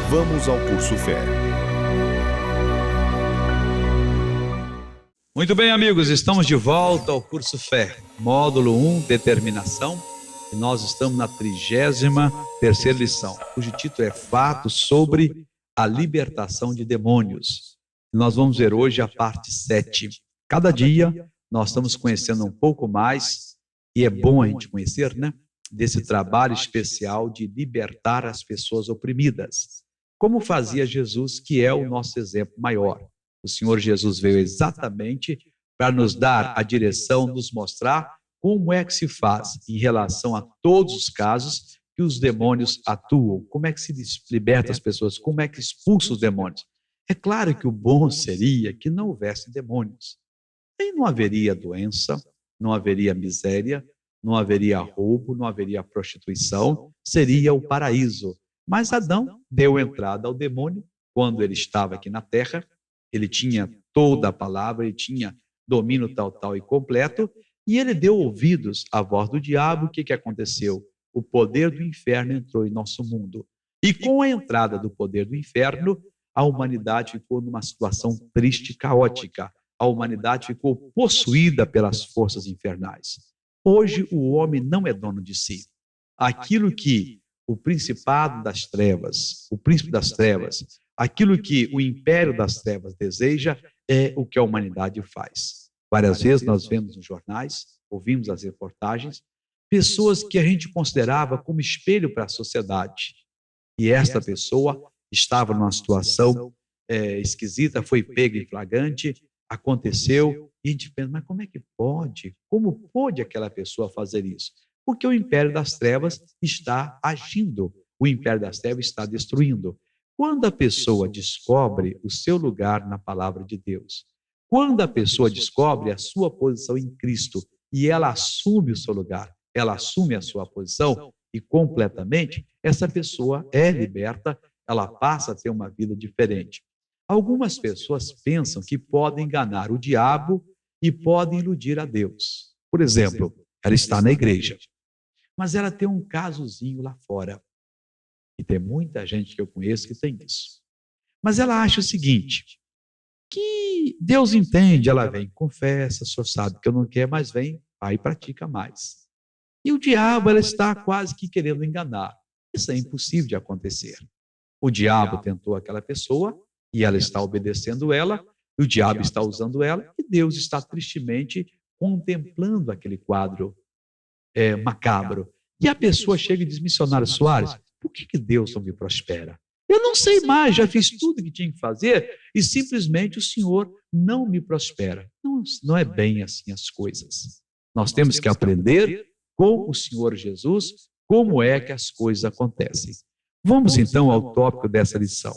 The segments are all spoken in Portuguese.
Vamos ao curso Fé. Muito bem, amigos, estamos de volta ao curso Fé, módulo 1, Determinação, e nós estamos na 33ª lição, cujo título é Fatos sobre a Libertação de Demônios. Nós vamos ver hoje a parte 7. Cada dia nós estamos conhecendo um pouco mais, e é bom a gente conhecer, né? Desse trabalho especial de libertar as pessoas oprimidas. Como fazia Jesus, que é o nosso exemplo maior. O Senhor Jesus veio exatamente para nos dar a direção, nos mostrar como é que se faz em relação a todos os casos que os demônios atuam, como é que se liberta as pessoas, como é que expulsa os demônios. É claro que o bom seria que não houvesse demônios. Aí não haveria doença, não haveria miséria, não haveria roubo, não haveria prostituição, seria o paraíso. Mas Adão deu entrada ao demônio quando ele estava aqui na terra, ele tinha toda a palavra, ele tinha domínio total e completo, e ele deu ouvidos à voz do diabo. O que aconteceu? O poder do inferno entrou em nosso mundo. E com a entrada do poder do inferno, a humanidade ficou numa situação triste e caótica. A humanidade ficou possuída pelas forças infernais. Hoje o homem não é dono de si. Aquilo que o principado das trevas, o príncipe das trevas, aquilo que o império das trevas deseja é o que a humanidade faz. Várias vezes nós vemos nos jornais, ouvimos as reportagens, pessoas que a gente considerava como espelho para a sociedade. E esta pessoa estava numa situação esquisita, foi pega em flagrante, aconteceu, e a gente pensa, mas como é que pode? Como pôde aquela pessoa fazer isso? Porque o império das trevas está agindo, o império das trevas está destruindo. Quando a pessoa descobre o seu lugar na palavra de Deus, quando a pessoa descobre a sua posição em Cristo e ela assume o seu lugar, ela assume a sua posição e completamente, essa pessoa é liberta, ela passa a ter uma vida diferente. Algumas pessoas pensam que podem enganar o diabo e podem iludir a Deus. Por exemplo, ela está na igreja, mas ela tem um casozinho lá fora. E tem muita gente que eu conheço que tem isso. Mas ela acha o seguinte, que Deus entende, ela vem, confessa, o senhor sabe que eu não quero, mas vem, vai e pratica mais. E o diabo, ela está quase que querendo enganar. Isso é impossível de acontecer. O diabo tentou aquela pessoa e ela está obedecendo ela, e o diabo está usando ela, e Deus está tristemente contemplando aquele quadro macabro. E a pessoa chega e diz, missionário Soares, por que Deus não me prospera? Eu não sei mais, já fiz tudo que tinha que fazer e simplesmente o Senhor não me prospera. Não é bem assim as coisas. Nós temos que aprender com o Senhor Jesus como é que as coisas acontecem. Vamos então ao tópico dessa lição.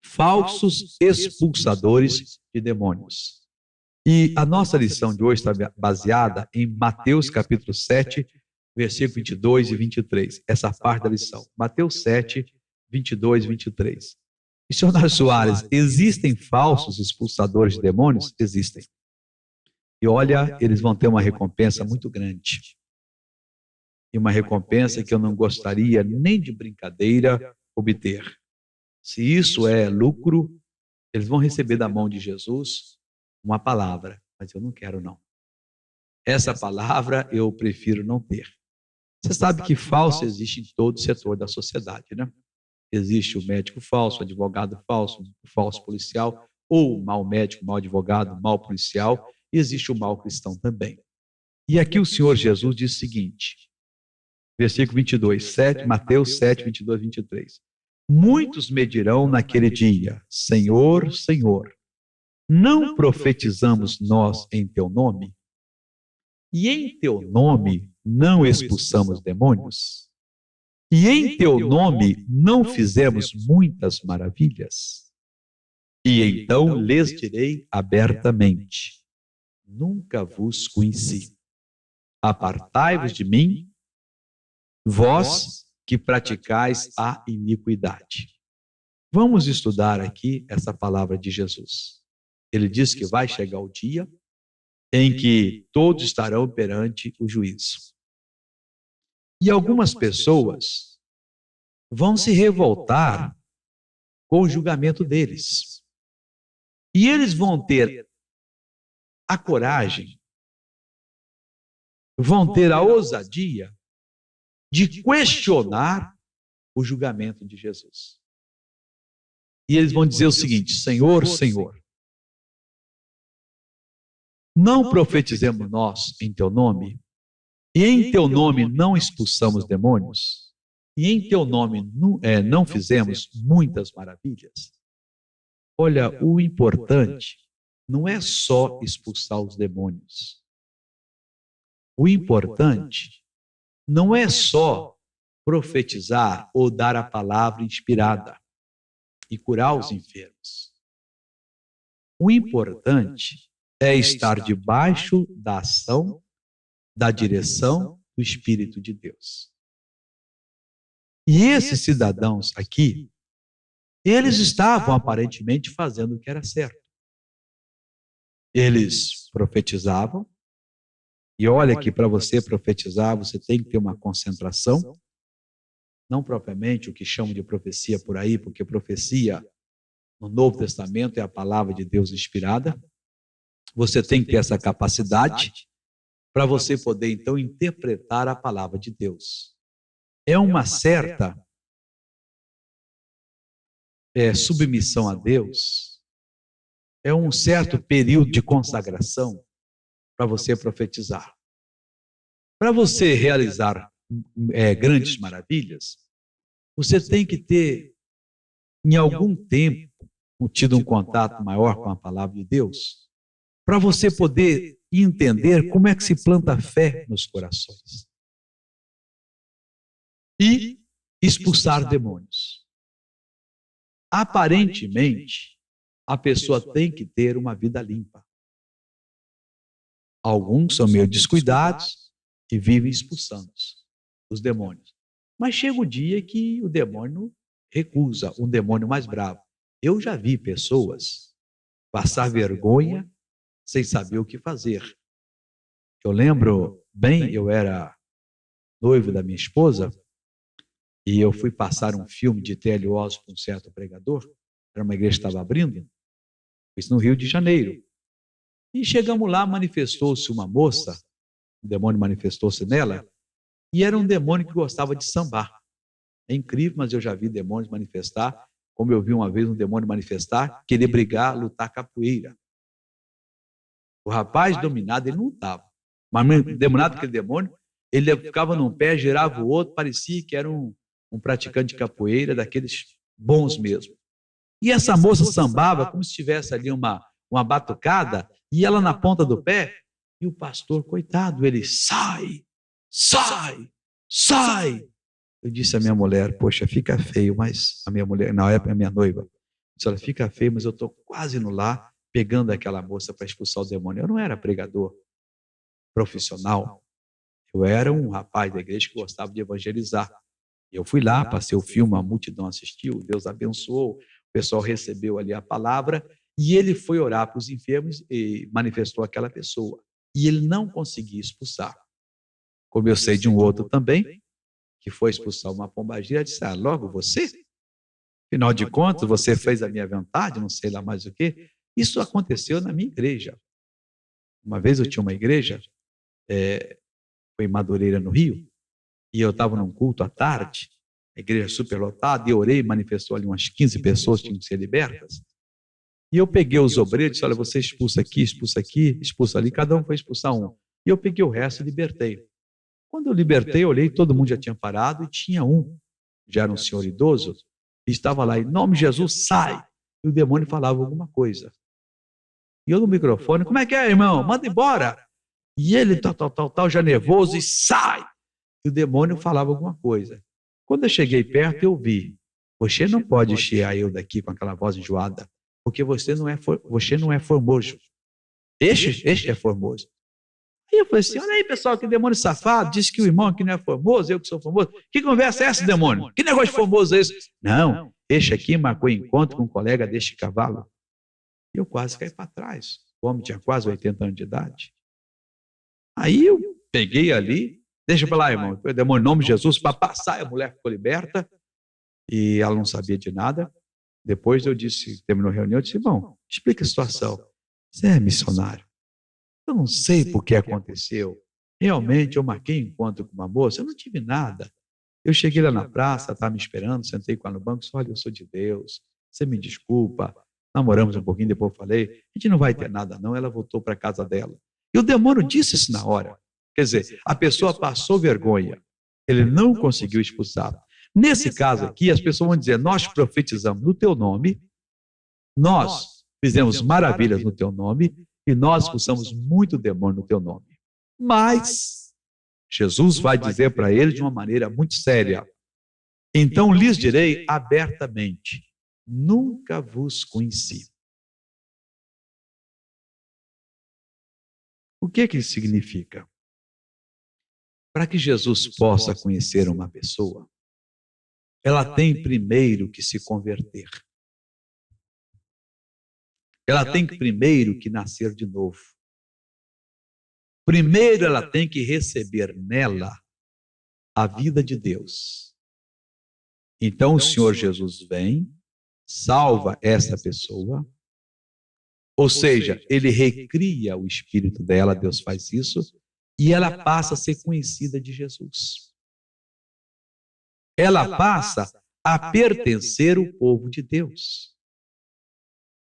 Falsos expulsadores de demônios. E a nossa lição de hoje está baseada em Mateus capítulo 7, versículo 22 e 23. Essa parte da lição. Mateus 7, 22 e 23. Missionário Soares, existem falsos expulsadores de demônios? Existem. E olha, eles vão ter uma recompensa muito grande. E uma recompensa que eu não gostaria nem de brincadeira obter. Se isso é lucro, eles vão receber da mão de Jesus uma palavra, mas eu não quero não. Essa palavra eu prefiro não ter. Você sabe que falso existe em todo setor da sociedade, né? Existe o médico falso, o advogado falso, o falso policial, ou o mau médico, mau advogado, mau policial, e existe o mau cristão também. E aqui o Senhor Jesus diz o seguinte, versículo 22, Mateus 7, 22 e 23. Muitos me dirão naquele dia, Senhor, Senhor, não profetizamos nós em teu nome? E em teu nome não expulsamos demônios? E em teu nome não fizemos muitas maravilhas? E então lhes direi abertamente, nunca vos conheci. Apartai-vos de mim, vós que praticais a iniquidade. Vamos estudar aqui essa palavra de Jesus. Ele diz que vai chegar o dia em que todos estarão perante o juízo. E algumas pessoas vão se revoltar com o julgamento deles. E eles vão ter a coragem, vão ter a ousadia de questionar o julgamento de Jesus. E eles vão dizer o seguinte: Senhor, Senhor, não profetizemos nós em teu nome, e em teu nome não expulsamos demônios, e em teu nome não fizemos muitas maravilhas? Olha, o importante não é só expulsar os demônios. O importante não é só profetizar ou dar a palavra inspirada e curar os enfermos. O importante é estar debaixo da ação, da direção do Espírito de Deus. E esses cidadãos aqui, eles estavam aparentemente fazendo o que era certo. Eles profetizavam, e olha que para você profetizar, você tem que ter uma concentração, não propriamente o que chamam de profecia por aí, porque profecia no Novo Testamento é a palavra de Deus inspirada. Você tem que ter essa capacidade para você poder, então, interpretar a palavra de Deus. É uma certa submissão a Deus, é um certo período de consagração para você profetizar. Para você realizar grandes maravilhas, você tem que ter, em algum tempo, tido um contato maior com a palavra de Deus, para você poder entender como é que se planta fé nos corações. E expulsar demônios. Aparentemente, a pessoa tem que ter uma vida limpa. Alguns são meio descuidados e vivem expulsando os demônios. Mas chega o dia que o demônio recusa, um demônio mais bravo. Eu já vi pessoas passar vergonha sem saber o que fazer. Eu lembro bem, eu era noivo da minha esposa e eu fui passar um filme de T.L. Oswald com um certo pregador. Era uma igreja que estava abrindo, isso no Rio de Janeiro. E chegamos lá, manifestou-se uma moça, o demônio manifestou-se nela, e era um demônio que gostava de sambar. É incrível, mas eu já vi demônios manifestar, como eu vi uma vez um demônio manifestar, querer brigar, lutar capoeira. O rapaz dominado, ele não lutava. Mas dominado aquele demônio, ele ficava num pé, girava o outro, parecia que era um praticante de capoeira, daqueles bons mesmo. E essa moça sambava como se tivesse ali uma batucada, e ela na ponta do pé, e o pastor, coitado, ele sai, sai, sai. Eu disse à minha mulher, poxa, fica feio, mas a minha mulher, na época, a minha noiva, disse, olha, fica feio, mas eu estou quase indo lá, pegando aquela moça para expulsar o demônio. Eu não era pregador profissional, eu era um rapaz da igreja que gostava de evangelizar. Eu fui lá, passei o filme, a multidão assistiu, Deus abençoou, o pessoal recebeu ali a palavra, e ele foi orar para os enfermos e manifestou aquela pessoa. E ele não conseguia expulsar. Como eu sei de um outro também, que foi expulsar uma pombagira, disse, logo você? Afinal de contas, você fez a minha vontade, não sei lá mais o quê. Isso aconteceu na minha igreja. Uma vez eu tinha uma igreja, foi em Madureira, no Rio, e eu estava num culto à tarde, a igreja superlotada, e orei, manifestou ali umas 15 pessoas que tinham que ser libertas. E eu peguei os obreiros e disse, olha, você expulsa aqui, expulsa ali, cada um foi expulsar um. E eu peguei o resto e libertei. Quando eu libertei, eu olhei, todo mundo já tinha parado, e tinha um, já era um senhor idoso, e estava lá, em nome de Jesus, sai! E o demônio falava alguma coisa. E eu no microfone, como é que é, irmão? Manda embora! E ele, tal, já nervoso, e sai! E o demônio falava alguma coisa. Quando eu cheguei perto, eu vi, você não pode chiar eu daqui com aquela voz enjoada, porque você não é formoso. Este é formoso. Aí eu falei assim, olha aí, pessoal, que demônio safado, disse que o irmão aqui não é formoso, eu que sou formoso. Que conversa é essa, demônio? Que negócio de formoso é esse? Não, este aqui marcou encontro com um colega deste cavalo. E eu quase caí para trás. O homem tinha quase 80 anos de idade. Aí eu peguei ali, deixa para lá, irmão, o demônio, em nome de Jesus, para passar, a mulher ficou liberta, e ela não sabia de nada. Depois eu disse, terminou a reunião, eu disse, bom, explica a situação. Você é missionário. Eu não sei por que aconteceu. Realmente, eu marquei encontro com uma moça, eu não tive nada. Eu cheguei lá na praça, estava me esperando, sentei com ela no banco, disse, olha, eu sou de Deus, você me desculpa. Namoramos um pouquinho, depois eu falei, a gente não vai ter nada não, ela voltou para a casa dela. E o demônio disse isso na hora. Quer dizer, a pessoa passou vergonha, ele não conseguiu expulsar. Nesse caso aqui, as pessoas vão dizer, nós profetizamos no teu nome, nós fizemos maravilhas no teu nome, e nós expulsamos muito demônio no teu nome. Mas Jesus vai dizer para eles de uma maneira muito séria, então lhes direi abertamente, nunca vos conheci. O que isso significa? Para que Jesus possa conhecer uma pessoa, ela tem primeiro que se converter. Ela tem primeiro que nascer de novo. Primeiro ela tem que receber nela a vida de Deus. Então o Senhor Jesus vem, salva essa pessoa, ou seja, ele recria o espírito dela, Deus faz isso, e ela passa a ser conhecida de Jesus. Ela passa a pertencer ao povo de Deus.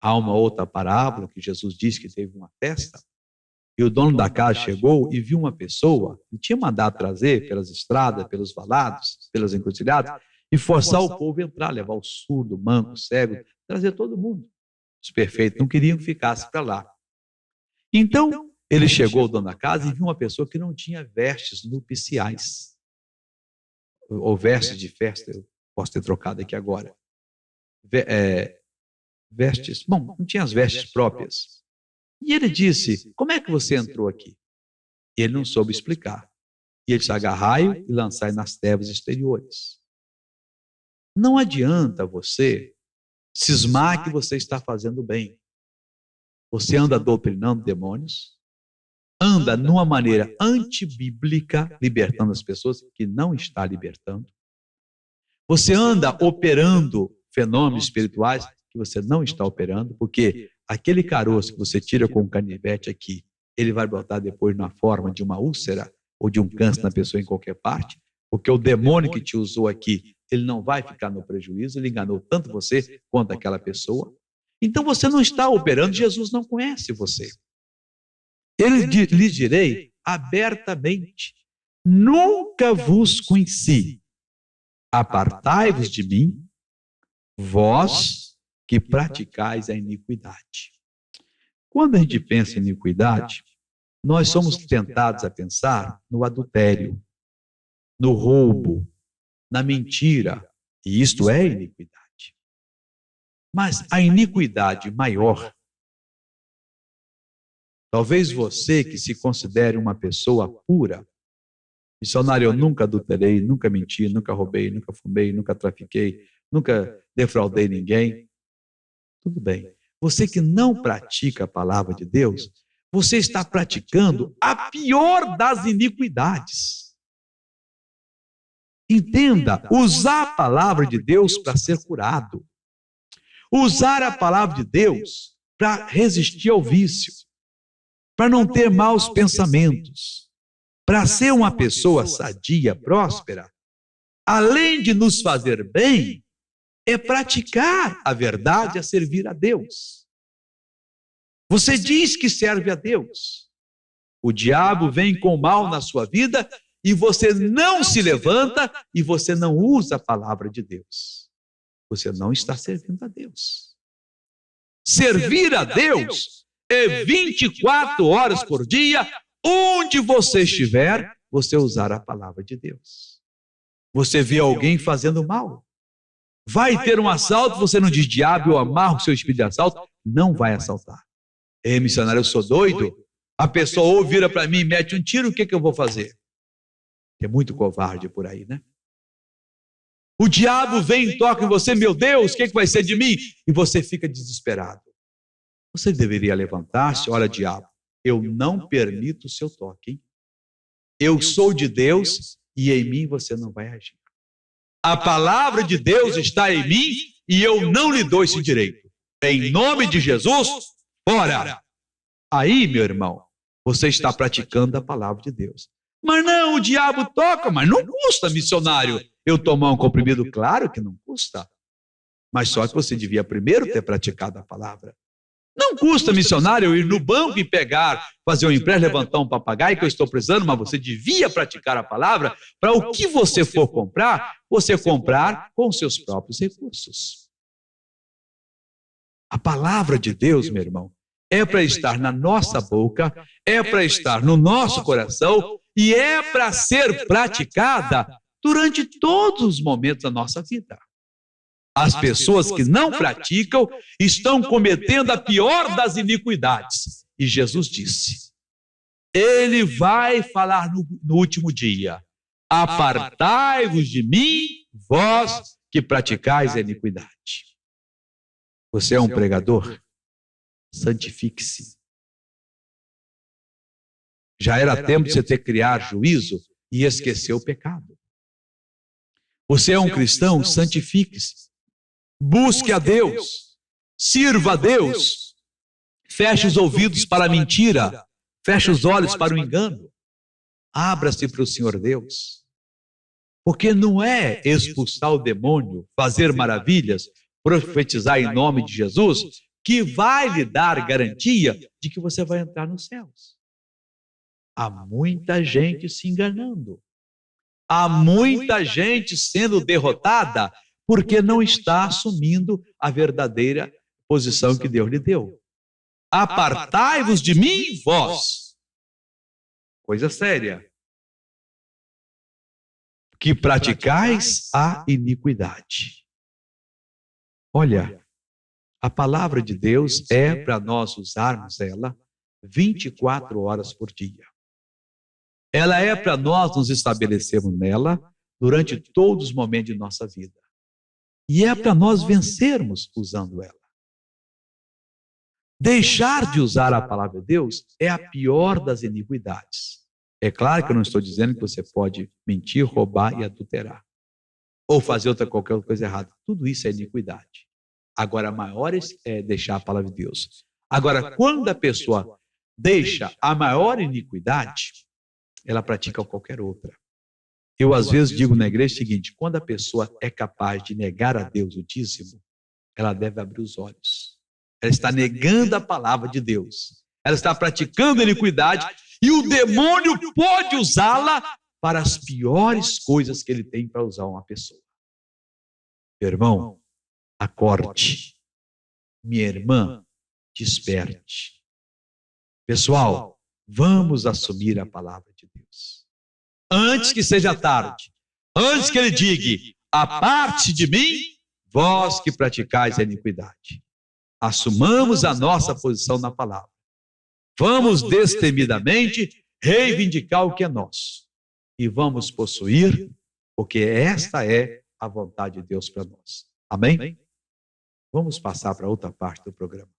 Há uma outra parábola que Jesus disse que teve uma festa, e o dono da casa chegou e viu uma pessoa, que tinha mandado trazer pelas estradas, pelos valados, pelas encruzilhadas, e forçar o povo a entrar, levar o surdo, o manco, o cego, trazer todo mundo. Os perfeitos não queriam que ficasse para lá. Então, ele chegou ao dono da casa e viu uma pessoa que não tinha vestes nupciais. Ou vestes de festa, eu posso ter trocado aqui agora. Vestes, bom, não tinha as vestes próprias. E ele disse, como é que você entrou aqui? E ele não soube explicar. E ele disse, agarrai-o e lançai nas trevas exteriores. Não adianta você cismar que você está fazendo bem. Você anda doutrinando demônios, anda numa maneira antibíblica, libertando as pessoas que não está libertando. Você anda operando fenômenos espirituais que você não está operando, porque aquele caroço que você tira com um canivete aqui, ele vai botar depois na forma de uma úlcera ou de um câncer na pessoa em qualquer parte, porque o demônio que te usou aqui, ele não vai ficar no prejuízo, ele enganou tanto você quanto aquela pessoa. Então você não está operando, Jesus não conhece você. Ele lhes direi abertamente, nunca vos conheci. Apartai-vos de mim, vós que praticais a iniquidade. Quando a gente pensa em iniquidade, nós somos tentados a pensar no adultério, no roubo, na mentira, e isto é iniquidade. Mas a iniquidade maior, talvez você que se considere uma pessoa pura, missionário, eu nunca adulterei, nunca menti, nunca roubei, nunca fumei, nunca trafiquei, nunca defraudei ninguém. Tudo bem. Você que não pratica a palavra de Deus, você está praticando a pior das iniquidades. Entenda, usar a palavra de Deus para ser curado. Usar a palavra de Deus para resistir ao vício, para não ter maus pensamentos, para ser uma pessoa sadia, próspera, além de nos fazer bem, é praticar a verdade, a servir a Deus. Você diz que serve a Deus. O diabo vem com mal na sua vida e você não se levanta e você não usa a palavra de Deus. Você não está servindo a Deus. Servir a Deus é 24 horas por dia, onde você estiver, você usar a palavra de Deus. Você vê alguém fazendo mal, vai ter um assalto, você não diz, diabo, eu amarro o seu espírito de assalto, não vai assaltar. Missionário, eu sou doido? A pessoa ou vira para mim e mete um tiro, o que eu vou fazer? Tem muito covarde por aí, né? O diabo vem e toca em você, meu Deus, o que vai ser de mim? E você fica desesperado. Você deveria levantar-se, olha, diabo, eu não permito o seu toque, hein? Eu sou de Deus e em mim você não vai agir. A palavra de Deus está em mim e eu não lhe dou esse direito. Em nome de Jesus, fora! Aí, meu irmão, você está praticando a palavra de Deus. Mas não, o diabo toca, mas não custa, missionário, eu tomar um comprimido. Claro que não custa. Mas só que você devia primeiro ter praticado a palavra. Não custa, missionário, eu ir no banco e pegar, fazer um empréstimo, levantar um papagaio que eu estou precisando, mas você devia praticar a palavra para o que você for comprar, você comprar com seus próprios recursos. A palavra de Deus, meu irmão, é para estar na nossa boca, é para estar no nosso coração e é para ser praticada durante todos os momentos da nossa vida. As pessoas que não praticam estão cometendo a pior das iniquidades. E Jesus disse, ele vai falar no último dia, apartai-vos de mim, vós que praticais a iniquidade. Você é um pregador? Santifique-se. Já era tempo de você ter criado juízo e esquecer o pecado. Você é um cristão? Santifique-se. Busque a Deus, sirva a Deus, feche os ouvidos para a mentira, feche os olhos para o engano, abra-se para o Senhor Deus, porque não é expulsar o demônio, fazer maravilhas, profetizar em nome de Jesus, que vai lhe dar garantia de que você vai entrar nos céus. Há muita gente se enganando, há muita gente sendo derrotada, porque não está assumindo a verdadeira posição que Deus lhe deu. Apartai-vos de mim, vós. Coisa séria. Que praticais a iniquidade. Olha, a palavra de Deus é para nós usarmos ela 24 horas por dia. Ela é para nós nos estabelecermos nela durante todos os momentos de nossa vida. E é para nós vencermos usando ela. Deixar de usar a palavra de Deus é a pior das iniquidades. É claro que eu não estou dizendo que você pode mentir, roubar e adulterar. Ou fazer qualquer coisa errada. Tudo isso é iniquidade. Agora, a maior é deixar a palavra de Deus. Agora, quando a pessoa deixa a maior iniquidade, ela pratica qualquer outra. Eu, às vezes, digo na igreja o seguinte, quando a pessoa é capaz de negar a Deus o dízimo, ela deve abrir os olhos. Ela está negando a palavra de Deus. Ela está praticando a iniquidade e o demônio pode usá-la para as piores coisas que ele tem para usar uma pessoa. Meu irmão, acorde. Minha irmã, desperte. Pessoal, vamos assumir a palavra de Deus. Antes que seja tarde, antes que ele diga, aparte de mim, vós que praticais a iniquidade. Assumamos a nossa posição na palavra. Vamos destemidamente reivindicar o que é nosso. E vamos possuir, porque esta é a vontade de Deus para nós. Amém? Vamos passar para outra parte do programa.